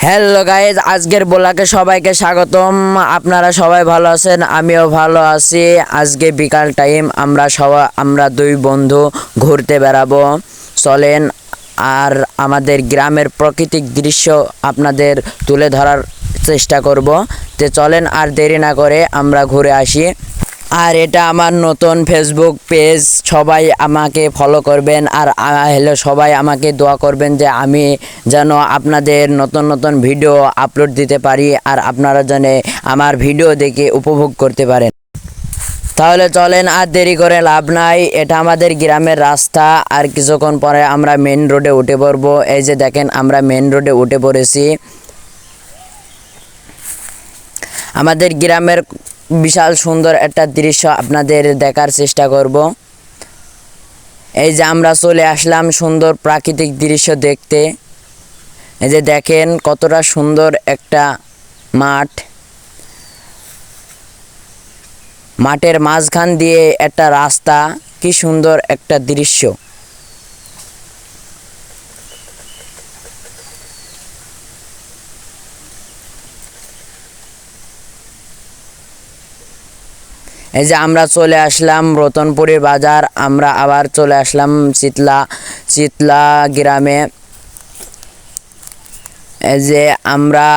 Hello guys, আজকের ব্লগে সবাইকে স্বাগতম। আপনারা সবাই ভালো আছেন, আমিও ভালো আছি। আজকে বিকাল টাইম আমরা দুই বন্ধু ঘুরতে বেড়াবো। চলেন আর আমাদের গ্রামের প্রাকৃতিক দৃশ্য আপনাদের তুলে ধরার চেষ্টা করব। তো চলেন আর দেরি না করে আমরা ঘুরে আসি। আর এটা আমার নতুন ফেসবুক পেজ, সবাই আমাকে ফলো করবেন। আর সবাই আমাকে দোয়া করবেন যে আমি যেন আপনাদের নতুন নতুন ভিডিও আপলোড দিতে পারি আর আপনারা যেন আমার ভিডিও দেখে উপভোগ করতে পারেন। তাহলে চলেন আর দেরি করে লাভ নাই। এটা আমাদের গ্রামের রাস্তা, আর কিছুক্ষণ পরে আমরা মেন রোডে উঠে পড়বো। এই যে দেখেন, আমরা মেন রোডে উঠে পড়েছি। আমাদের গ্রামের বিশাল সুন্দর একটা দৃশ্য আপনাদের দেখার চেষ্টা করব। এই যে আমরা চলে আসলাম সুন্দর প্রাকৃতিক দৃশ্য দেখতে। এই যে দেখেন কতটা সুন্দর একটা মাঠ, মাঠের মাঝখান দিয়ে একটা রাস্তা, কি সুন্দর একটা দৃশ্য। এই যে আমরা চলে আসলাম রতনপুরি বাজার, আমরা আবার চলে আসলাম চিতলা গ্রামে। এই যে আমরা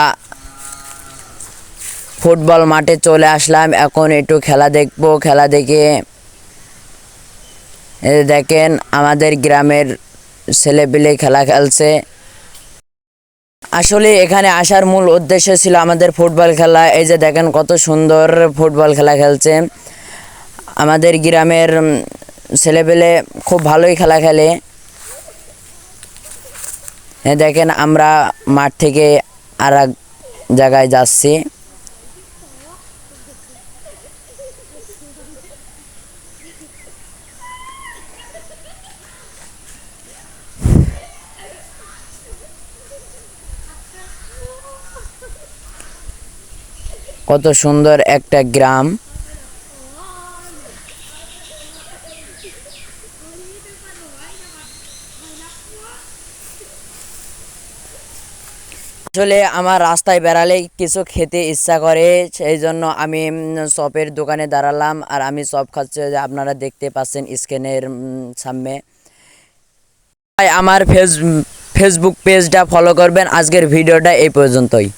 ফুটবল মাঠে চলে আসলাম, এখন একটু খেলা দেখবো। খেলা দেখে এই যে দেখেন আমাদের গ্রামের ছেলেপিলে খেলা খেলছে। আসলে এখানে আসার মূল উদ্দেশ্য ছিল আমাদের ফুটবল খেলা। এই যে দেখেন কত সুন্দর ফুটবল খেলা খেলছে। আমাদের গ্রামের ছেলেপেলে খুব ভালোই খেলা খেলে। দেখেন আমরা মাঠ থেকে আর এক জায়গায় যাচ্ছি। কত সুন্দর একটা গ্রাম। আসলে আমার রাস্তায় বেড়ালে কিছু খেতে ইচ্ছা করে, সেই জন্য আমি চপের দোকানে দাঁড়ালাম। আর আমি চপ খাচ্ছি, যে আপনারা দেখতে পাচ্ছেন স্ক্রিনের সামনে। আমার ফেসবুক পেজটা ফলো করবেন। আজকের ভিডিওটা এই পর্যন্তই।